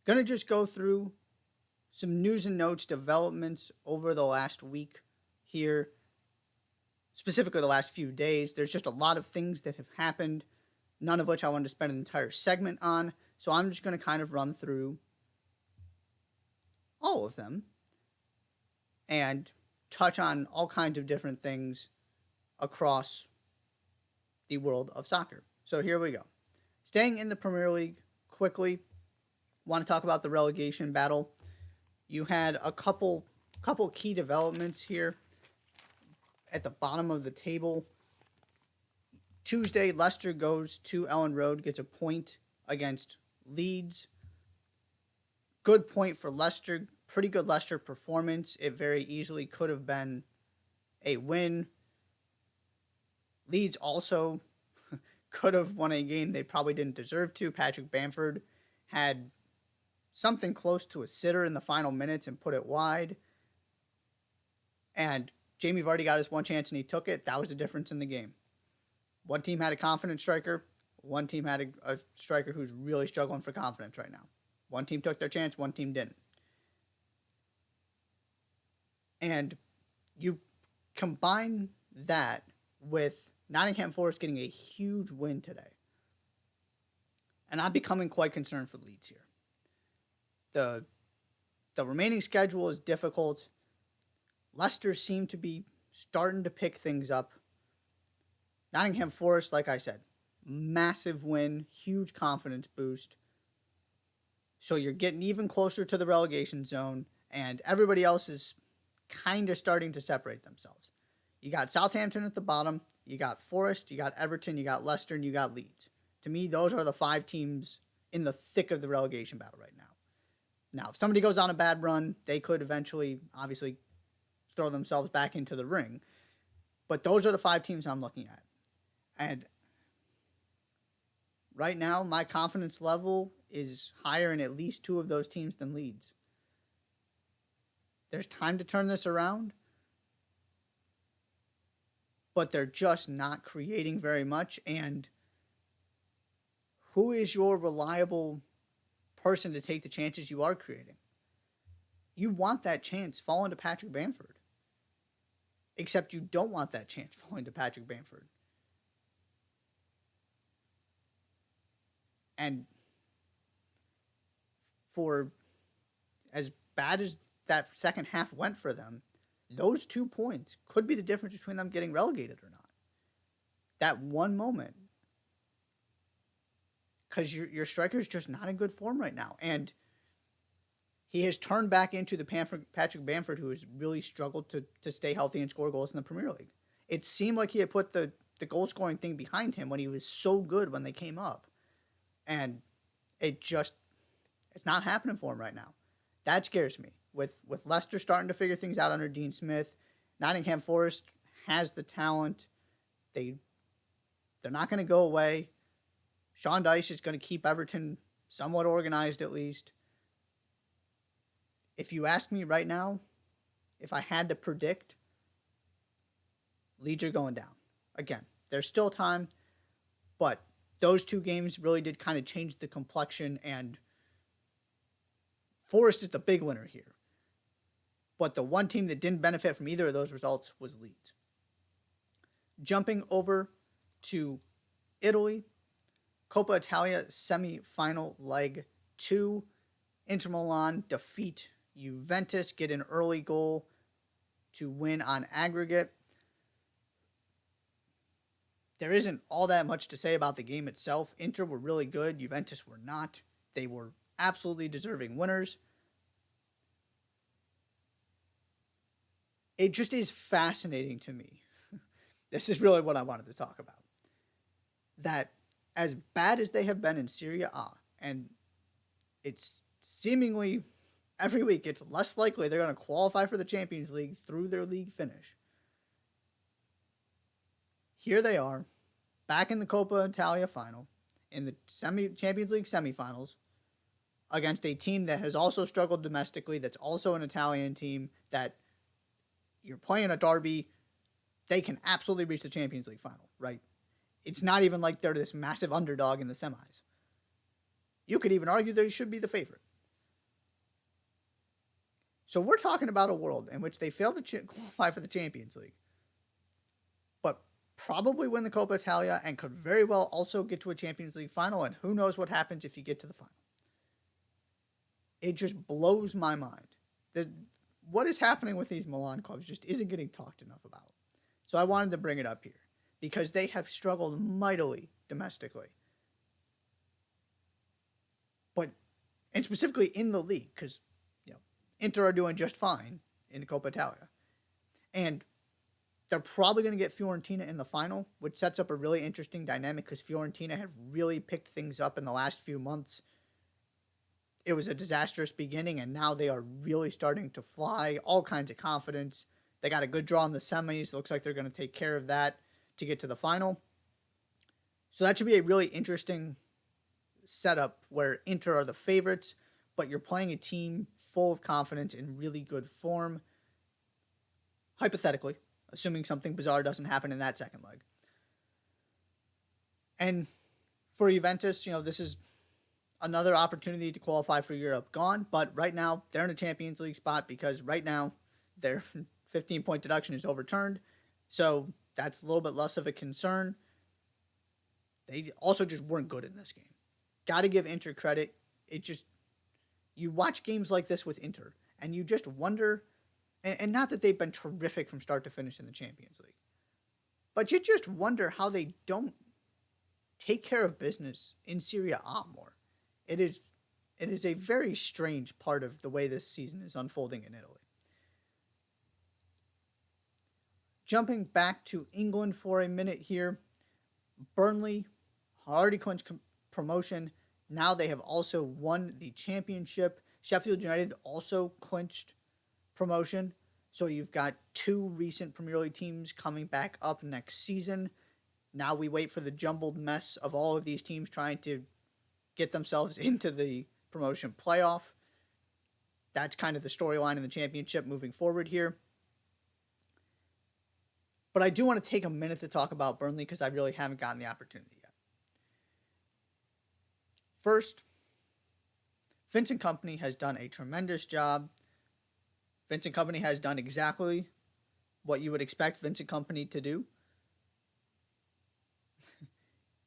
Gonna just go through some news and notes, developments over the last week here, specifically the last few days. There's just a lot of things that have happened, none of which I wanted to spend an entire segment on. So I'm just going to kind of run through all of them and touch on all kinds of different things across the world of soccer. So here we go. Staying in the Premier League quickly, want to talk about the relegation battle. You had a couple key developments here at the bottom of the table. Tuesday, Leicester goes to Ellen Road, gets a point against Leeds. Good point for Leicester. Pretty good Leicester performance. It very easily could have been a win. Leeds also could have won a game they probably didn't deserve to. Patrick Bamford had something close to a sitter in the final minutes and put it wide. And Jamie Vardy got his one chance and he took it. That was the difference in the game. One team had a confident striker. One team had a striker who's really struggling for confidence right now. One team took their chance. One team didn't. And you combine that with Nottingham Forest getting a huge win today. And I'm becoming quite concerned for Leeds here. The remaining schedule is difficult. Leicester seem to be starting to pick things up. Nottingham Forest, like I said, massive win, huge confidence boost. So you're getting even closer to the relegation zone, and everybody else is kind of starting to separate themselves. You got Southampton at the bottom, you got Forest, you got Everton, you got Leicester, and you got Leeds. To me, those are the 5 teams in the thick of the relegation battle right now. Now, if somebody goes on a bad run, they could eventually, obviously, throw themselves back into the ring. But those are the 5 teams I'm looking at. And right now, my confidence level is higher in at least 2 of those teams than Leeds. There's time to turn this around, but they're just not creating very much. And who is your reliable person to take the chances you are creating? You want that chance falling to Patrick Bamford. Except you don't want that chance falling to Patrick Bamford. And for as bad as that second half went for them, those 2 points could be the difference between them getting relegated or not. That one moment. Because your striker is just not in good form right now. And he has turned back into the Patrick Bamford who has really struggled to stay healthy and score goals in the Premier League. It seemed like he had put the goal-scoring thing behind him when he was so good when they came up. And it's not happening for him right now. That scares me. With Leicester starting to figure things out under Dean Smith, Nottingham Forest has the talent. They're not going to go away. Sean Dyche is going to keep Everton somewhat organized at least. If you ask me right now, if I had to predict, Leeds are going down. Again, there's still time, but those 2 games really did kind of change the complexion, and Forest is the big winner here. But the one team that didn't benefit from either of those results was Leeds. Jumping over to Italy, Coppa Italia semi-final leg 2. Inter Milan defeat Juventus, get an early goal to win on aggregate. There isn't all that much to say about the game itself. Inter were really good. Juventus were not. They were absolutely deserving winners. It just is fascinating to me. This is really what I wanted to talk about. That as bad as they have been in Serie A, and it's seemingly every week it's less likely they're going to qualify for the Champions League through their league finish. Here they are, back in the Coppa Italia final, in the Champions League semifinals, against a team that has also struggled domestically, that's also an Italian team, that you're playing a derby, they can absolutely reach the Champions League final, right? It's not even like they're this massive underdog in the semis. You could even argue they should be the favorite. So we're talking about a world in which they failed to qualify for the Champions League, but probably win the Coppa Italia and could very well also get to a Champions League final, and who knows what happens if you get to the final. It just blows my mind. What is happening with these Milan clubs just isn't getting talked enough about. So I wanted to bring it up here because they have struggled mightily domestically. And specifically in the league, because Inter are doing just fine in the Coppa Italia. And they're probably going to get Fiorentina in the final, which sets up a really interesting dynamic because Fiorentina have really picked things up in the last few months. It was a disastrous beginning, and now they are really starting to fly, all kinds of confidence. They got a good draw in the semis. Looks like they're going to take care of that to get to the final. So that should be a really interesting setup where Inter are the favorites, but you're playing a team full of confidence in really good form. Hypothetically, assuming something bizarre doesn't happen in that second leg. And for Juventus, this is another opportunity to qualify for Europe gone, but right now they're in a Champions League spot because right now their 15-point deduction is overturned, so that's a little bit less of a concern. They also just weren't good in this game. Got to give Inter credit. You watch games like this with Inter, and you just wonder, and not that they've been terrific from start to finish in the Champions League, but you just wonder how they don't take care of business in Serie A more. It is a very strange part of the way this season is unfolding in Italy. Jumping back to England for a minute here, Burnley already clinched promotion. Now they have also won the championship. Sheffield United also clinched promotion. So you've got two recent Premier League teams coming back up next season. Now we wait for the jumbled mess of all of these teams trying to get themselves into the promotion playoff. That's kind of the storyline in the championship moving forward here. But I do want to take a minute to talk about Burnley because I really haven't gotten the opportunity yet. First, Vincent Kompany has done a tremendous job. Vincent Kompany has done exactly what you would expect Vincent Kompany to do.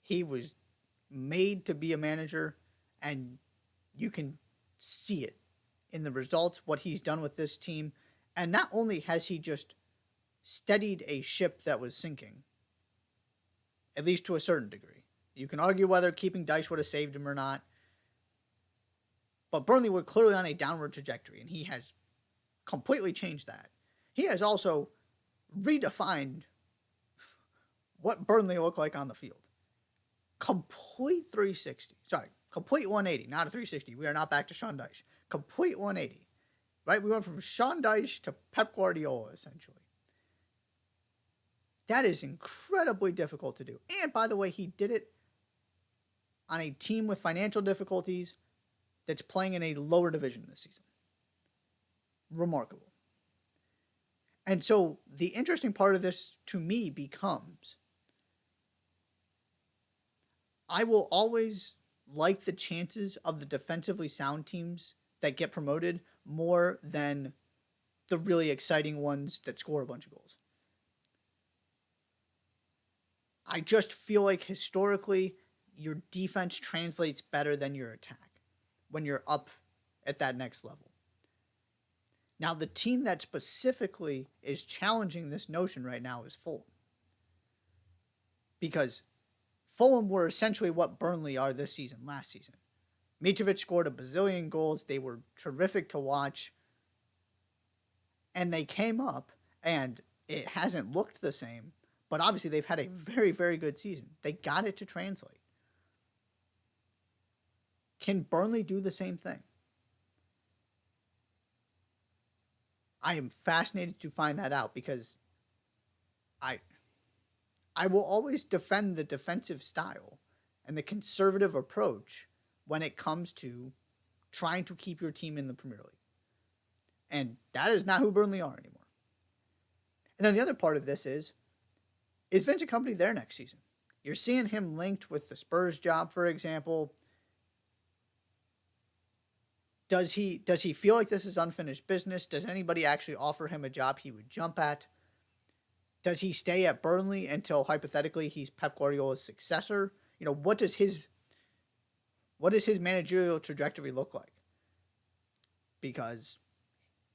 He was made to be a manager, and you can see it in the results, what he's done with this team. And not only has he just steadied a ship that was sinking, at least to a certain degree. You can argue whether keeping Dyche would have saved him or not, but Burnley were clearly on a downward trajectory, and he has completely changed that. He has also redefined what Burnley looked like on the field. Complete 360. Sorry, complete 180, not a 360. We are not back to Sean Dyche. Complete 180. Right? We went from Sean Dyche to Pep Guardiola, essentially. That is incredibly difficult to do. And by the way, he did it on a team with financial difficulties that's playing in a lower division this season. Remarkable. And so the interesting part of this to me becomes, I will always like the chances of the defensively sound teams that get promoted more than the really exciting ones that score a bunch of goals. I just feel like historically your defense translates better than your attack when you're up at that next level. Now, the team that specifically is challenging this notion right now is Fulham. Because Fulham were essentially what Burnley are this season, last season. Mitrovic scored a bazillion goals. They were terrific to watch. And they came up, and it hasn't looked the same. But obviously, they've had a very, very good season. They got it to translate. Can Burnley do the same thing? I am fascinated to find that out because I will always defend the defensive style and the conservative approach when it comes to trying to keep your team in the Premier League. And that is not who Burnley are anymore. And then the other part of this is Vincent Kompany there next season? You're seeing him linked with the Spurs job, for example. Does he feel like this is unfinished business? Does anybody actually offer him a job he would jump at? Does he stay at Burnley until hypothetically he's Pep Guardiola's successor? What does his managerial trajectory look like? Because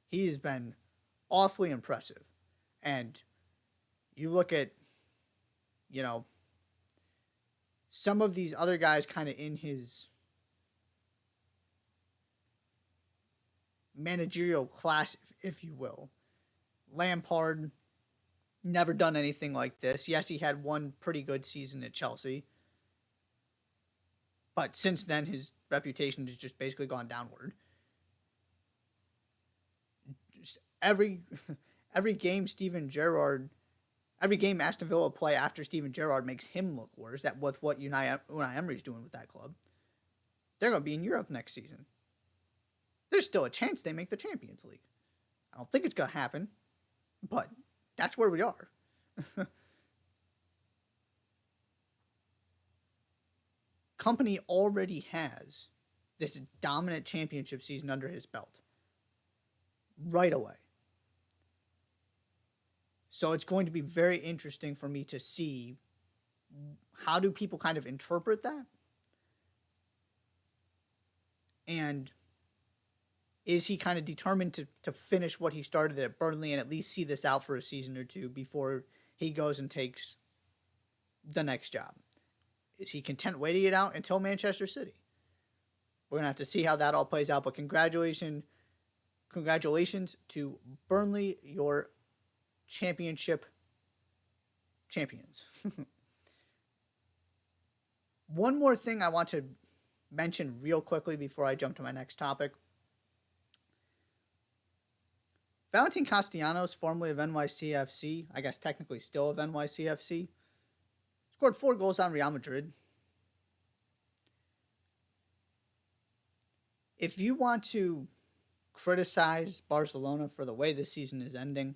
he's been awfully impressive. And you look at, you know, some of these other guys kind of in his managerial class, if you will. Lampard, never done anything like this. Yes, he had one pretty good season at Chelsea. But since then, his reputation has just basically gone downward. Just every game every game Aston Villa play after Steven Gerrard makes him look worse. That with what Unai Emery's doing with that club. They're going to be in Europe next season. There's still a chance they make the Champions League. I don't think it's going to happen, but that's where we are. Company already has this dominant championship season under his belt right away. So it's going to be very interesting for me to see how do people kind of interpret that? And is he kind of determined to finish what he started at Burnley and at least see this out for a season or two before he goes and takes the next job? Is he content waiting it out until Manchester City? We're going to have to see how that all plays out, but congratulations to Burnley, your championship champions. One more thing I want to mention real quickly before I jump to my next topic. Valentin Castellanos, formerly of NYCFC, I guess technically still of NYCFC, scored 4 goals on Real Madrid. If you want to criticize Barcelona for the way this season is ending,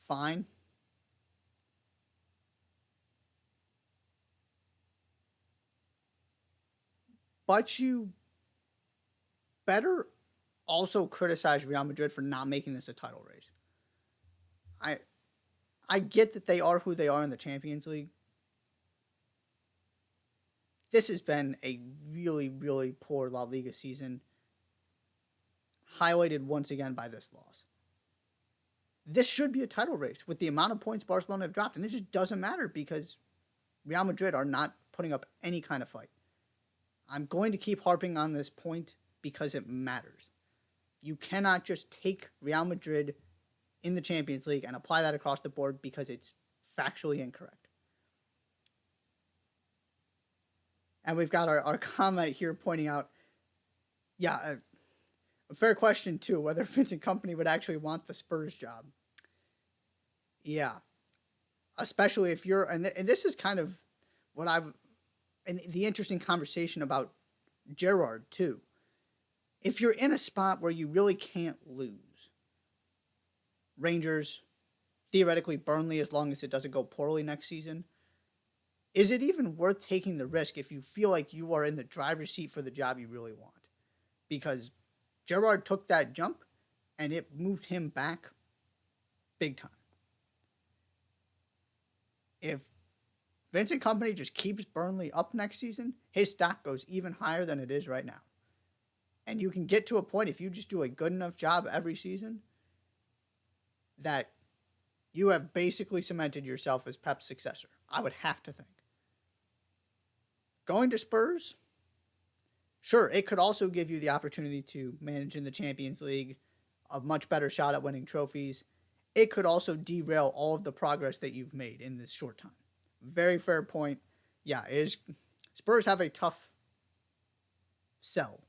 fine. But you better also criticize Real Madrid for not making this a title race. I get that they are who they are in the Champions League. This has been a really, really poor La Liga season, highlighted once again by this loss. This should be a title race with the amount of points Barcelona have dropped, and it just doesn't matter because Real Madrid are not putting up any kind of fight. I'm going to keep harping on this point because it matters. You cannot just take Real Madrid in the Champions League and apply that across the board because it's factually incorrect. And we've got our comment here pointing out, a fair question too, whether Vincent Kompany would actually want the Spurs job. Yeah. Especially if you're, and this is kind of what and the interesting conversation about Gerrard too. If you're in a spot where you really can't lose, Rangers, theoretically Burnley, as long as it doesn't go poorly next season, is it even worth taking the risk if you feel like you are in the driver's seat for the job you really want? Because Gerrard took that jump and it moved him back big time. If Vincent Kompany just keeps Burnley up next season, his stock goes even higher than it is right now. And you can get to a point, if you just do a good enough job every season, that you have basically cemented yourself as Pep's successor. I would have to think. Going to Spurs, sure, it could also give you the opportunity to manage in the Champions League, a much better shot at winning trophies. It could also derail all of the progress that you've made in this short time. Very fair point. Yeah, Spurs have a tough sell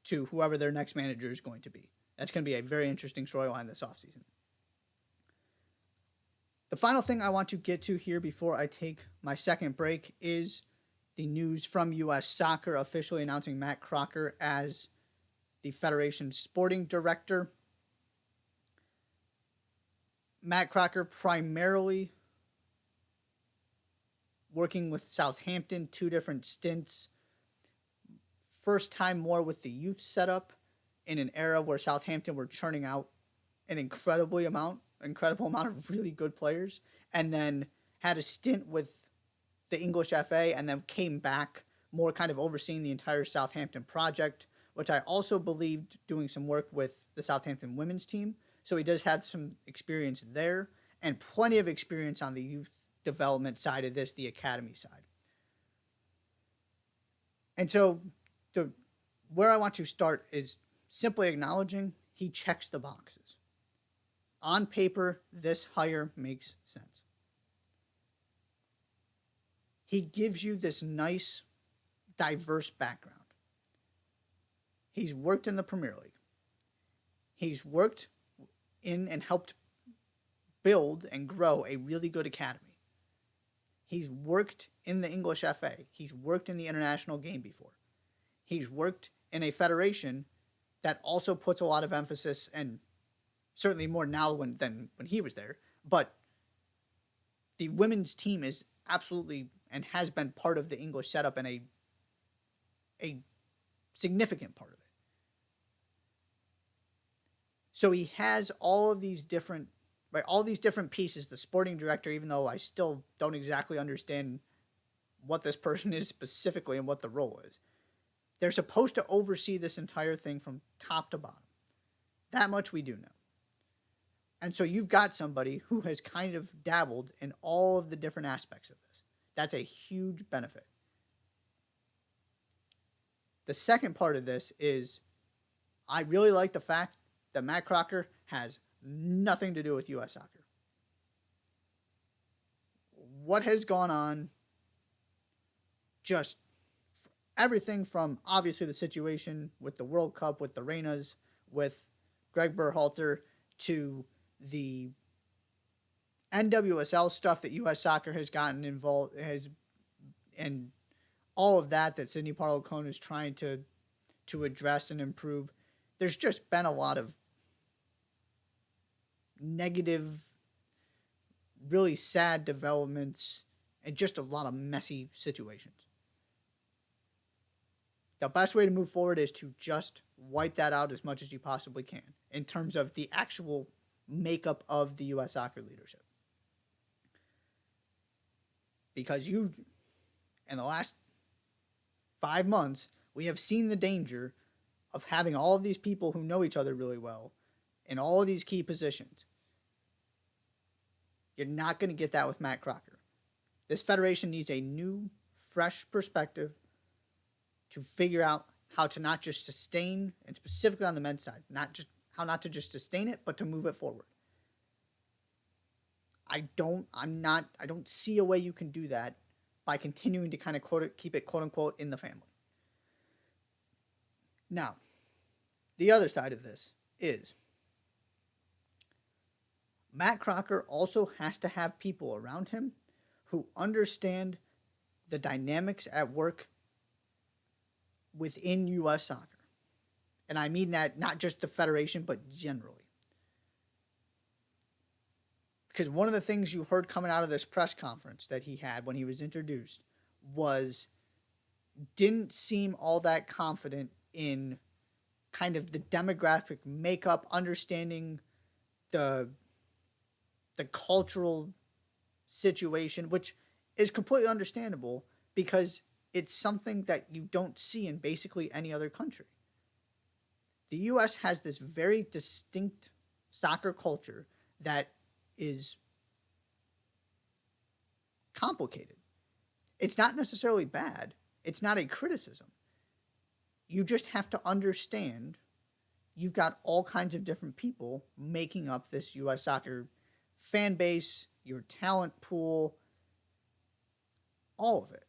to whoever their next manager is going to be. That's going to be a very interesting storyline this offseason. The final thing I want to get to here before I take my second break is the news from U.S. Soccer officially announcing Matt Crocker as the Federation's sporting director. Matt Crocker primarily working with Southampton, 2 different stints. first time more with the youth setup in an era where Southampton were churning out an incredible amount of really good players, and then had a stint with the English FA, and then came back more kind of overseeing the entire Southampton project, which I also believed doing some work with the Southampton women's team. So he does have some experience there and plenty of experience on the youth development side of this, the academy side. And so the where I want to start is simply acknowledging he checks the boxes. On paper, this hire makes sense. He gives you this nice, diverse background. He's worked in the Premier League. He's worked in and helped build and grow a really good academy. He's worked in the English FA. He's worked in the international game before. He's worked in a federation that also puts a lot of emphasis, and certainly more now than when he was there. But the women's team is absolutely and has been part of the English setup, and a significant part of it. So he has all these different pieces. The sporting director, even though I still don't exactly understand what this person is specifically and what the role is, they're supposed to oversee this entire thing from top to bottom. That much we do know. And so you've got somebody who has kind of dabbled in all of the different aspects of this. That's a huge benefit. The second part of this is I really like the fact that Matt Crocker has nothing to do with U.S. soccer. What has gone on, just everything from obviously the situation with the World Cup, with the Reinas, with Greg Berhalter, to the NWSL stuff that U.S. soccer has gotten involved, and all of that Sidney Parlow-Cohn is trying to address and improve. There's just been a lot of negative, really sad developments, and just a lot of messy situations. The best way to move forward is to just wipe that out as much as you possibly can in terms of the actual makeup of the U.S. soccer leadership. Because in the last 5 months, we have seen the danger of having all of these people who know each other really well in all of these key positions. You're not going to get that with Matt Crocker. This federation needs a new, fresh perspective to figure out how to not just sustain, and specifically on the men's side, how not to just sustain it, but to move it forward. I don't see a way you can do that by continuing to kind of keep it quote unquote in the family. Now, the other side of this is Matt Crocker also has to have people around him who understand the dynamics at work within U.S. soccer. And I mean that not just the federation, but generally. Because one of the things you heard coming out of this press conference that he had when he was introduced didn't seem all that confident in kind of the demographic makeup, understanding the cultural situation, which is completely understandable because it's something that you don't see in basically any other country. The U.S. has this very distinct soccer culture that is complicated. It's not necessarily bad. It's not a criticism. You just have to understand you've got all kinds of different people making up this U.S. soccer fan base, your talent pool, all of it.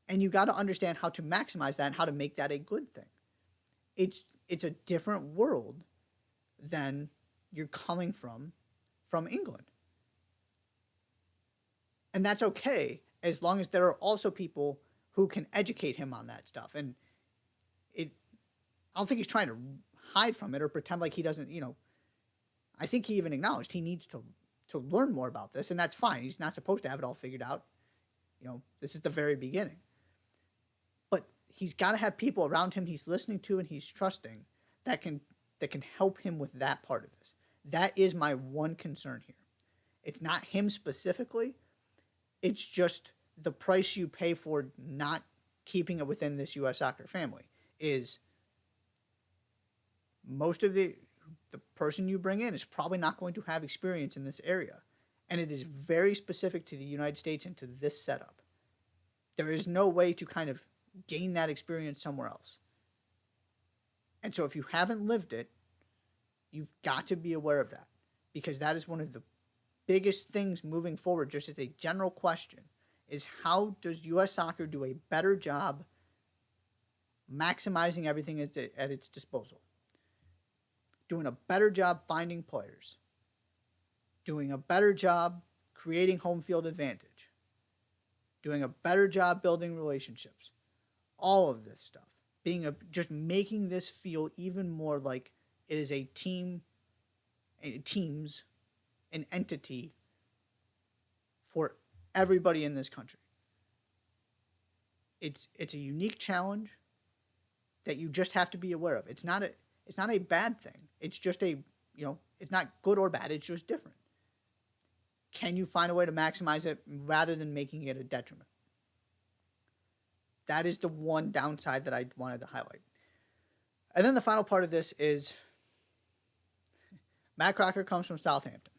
And you got to understand how to maximize that and how to make that a good thing. It's a different world than you're coming from England. And that's okay as long as there are also people who can educate him on that stuff. And I don't think he's trying to hide from it or pretend like he doesn't, I think he even acknowledged he needs to learn more about this, and that's fine. He's not supposed to have it all figured out. This is the very beginning. But he's got to have people around him he's listening to and he's trusting that can help him with that part of this. That is my one concern here. It's not him specifically. It's just the price you pay for not keeping it within this U.S. soccer family is most of the person you bring in is probably not going to have experience in this area. And it is very specific to the United States and to this setup. There is no way to kind of gain that experience somewhere else. And so if you haven't lived it, you've got to be aware of that, because that is one of the biggest things moving forward, just as a general question, is how does U.S. soccer do a better job maximizing everything at its disposal? Doing a better job finding players. Doing a better job creating home field advantage. Doing a better job building relationships. All of this stuff. Just making this feel even more like it is a team, an entity for everybody in this country. It's a unique challenge that you just have to be aware of. It's not a bad thing. It's just it's not good or bad. It's just different. Can you find a way to maximize it rather than making it a detriment? That is the one downside that I wanted to highlight. And then the final part of this is Matt Crocker comes from Southampton.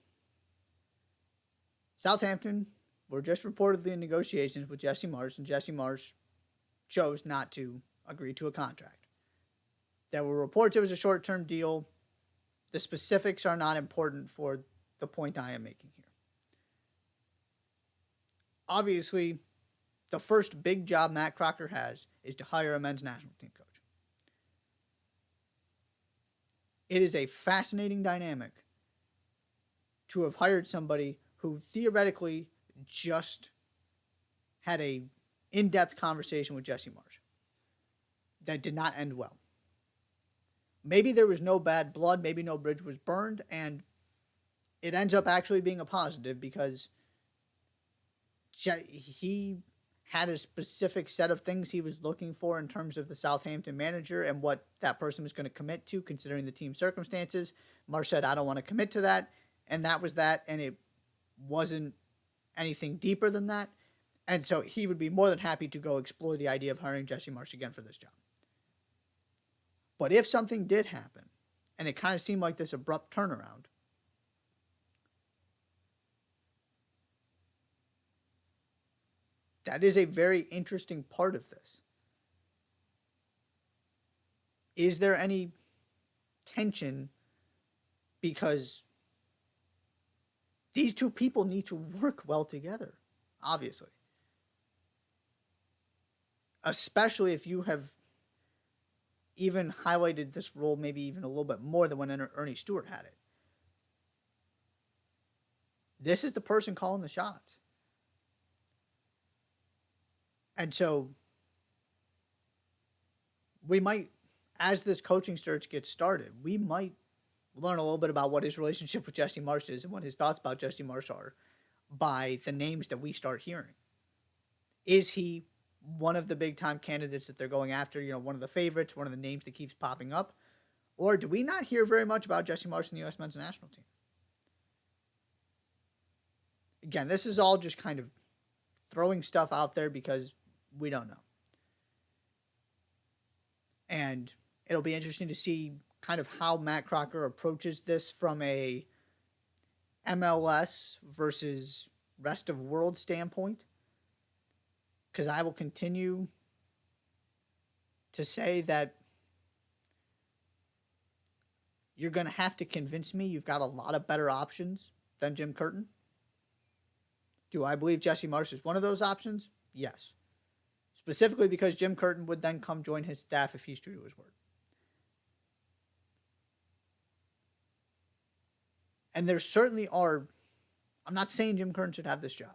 Southampton were just reportedly in negotiations with Jesse Marsch, and Jesse Marsch chose not to agree to a contract. There were reports it was a short-term deal. The specifics are not important for the point I am making here. Obviously, the first big job Matt Crocker has is to hire a men's national team coach. It is a fascinating dynamic to have hired somebody who theoretically just had a in-depth conversation with Jesse Marsch that did not end well. Maybe there was no bad blood, maybe no bridge was burned, and it ends up actually being a positive because he had a specific set of things he was looking for in terms of the Southampton manager and what that person was going to commit to considering the team's circumstances. Marsch said, I don't want to commit to that, and that was that, and it wasn't anything deeper than that. And so he would be more than happy to go explore the idea of hiring Jesse Marsch again for this job. But if something did happen, and it kind of seemed like this abrupt turnaround, that is a very interesting part of this. Is there any tension? Because these two people need to work well together, obviously. Especially if you have even highlighted this role maybe even a little bit more than when Ernie Stewart had it. This is the person calling the shots. And so we might, as this coaching search gets started, we might learn a little bit about what his relationship with Jesse Marsch is and what his thoughts about Jesse Marsch are by the names that we start hearing. Is he one of the big-time candidates that they're going after, one of the favorites, one of the names that keeps popping up? Or do we not hear very much about Jesse Marsch in the U.S. men's national team? Again, this is all just kind of throwing stuff out there because we don't know. And it'll be interesting to see kind of how Matt Crocker approaches this from a MLS versus rest of world standpoint. Because I will continue to say that you're going to have to convince me you've got a lot of better options than Jim Curtin. Do I believe Jesse Marsch is one of those options? Yes. Specifically because Jim Curtin would then come join his staff if he's true to his word. And there certainly are, I'm not saying Jim Curtin should have this job.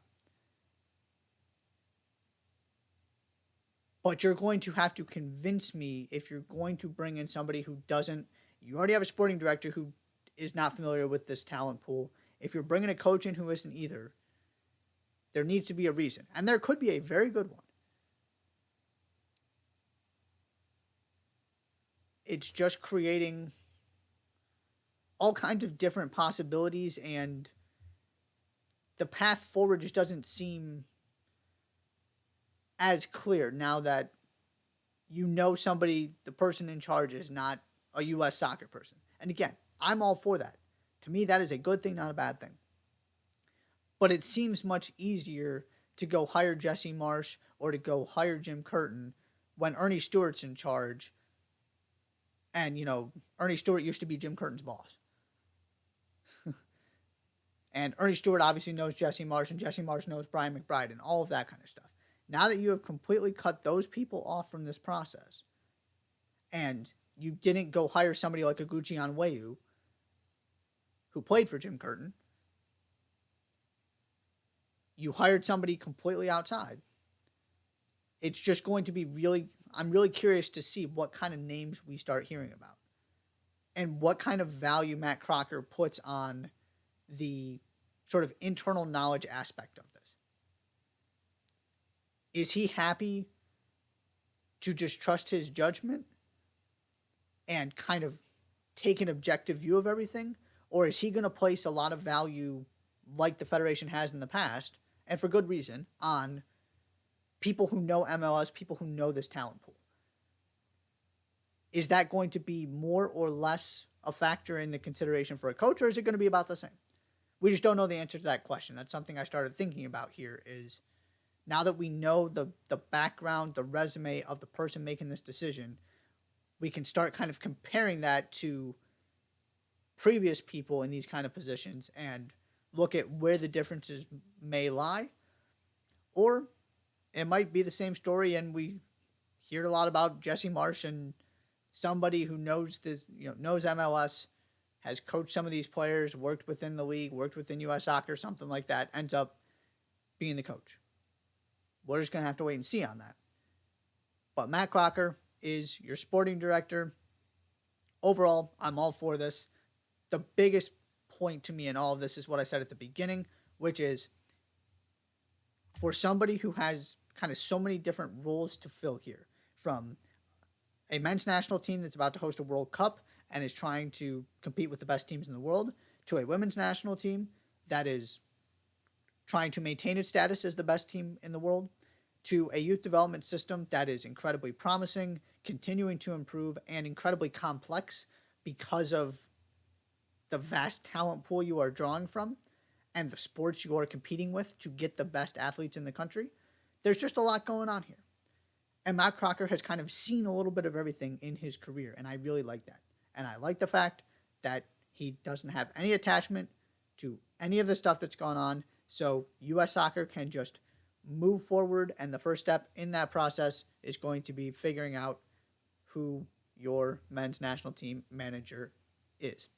But you're going to have to convince me if you're going to bring in somebody who doesn't, you already have a sporting director who is not familiar with this talent pool. If you're bringing a coach in who isn't either, there needs to be a reason. And there could be a very good one. It's just creating all kinds of different possibilities, and the path forward just doesn't seem as clear now that you know somebody, the person in charge is not a U.S. soccer person. And again, I'm all for that. To me, that is a good thing, not a bad thing. But it seems much easier to go hire Jesse Marsh or to go hire Jim Curtin when Ernie Stewart's in charge. And, Ernie Stewart used to be Jim Curtin's boss. And Ernie Stewart obviously knows Jesse Marsh, and Jesse Marsh knows Brian McBride, and all of that kind of stuff. Now that you have completely cut those people off from this process, and you didn't go hire somebody like Oguchi Onweyu, who played for Jim Curtin, you hired somebody completely outside. It's just going to be I'm really curious to see what kind of names we start hearing about and what kind of value Matt Crocker puts on the sort of internal knowledge aspect of this. Is he happy to just trust his judgment and kind of take an objective view of everything? Or is he going to place a lot of value, like the Federation has in the past, and for good reason, on people who know MLS, people who know this talent pool? Is that going to be more or less a factor in the consideration for a coach, or is it going to be about the same? We just don't know the answer to that question. That's something I started thinking about here is now that we know the background, the resume of the person making this decision, we can start kind of comparing that to previous people in these kind of positions and look at where the differences may lie. Or it might be the same story and we hear a lot about Jesse Marsh and somebody who knows knows MLS, has coached some of these players, worked within the league, worked within U.S. Soccer, something like that, ends up being the coach. We're just going to have to wait and see on that. But Matt Crocker is your sporting director. Overall, I'm all for this. The biggest point to me in all of this is what I said at the beginning, which is for somebody who has kind of so many different roles to fill here, from a men's national team that's about to host a World Cup and is trying to compete with the best teams in the world, to a women's national team that is trying to maintain its status as the best team in the world, to a youth development system that is incredibly promising, continuing to improve, and incredibly complex because of the vast talent pool you are drawing from and the sports you are competing with to get the best athletes in the country. There's just a lot going on here. And Matt Crocker has kind of seen a little bit of everything in his career, and I really like that. And I like the fact that he doesn't have any attachment to any of the stuff that's gone on, so U.S. Soccer can just move forward, and the first step in that process is going to be figuring out who your men's national team manager is.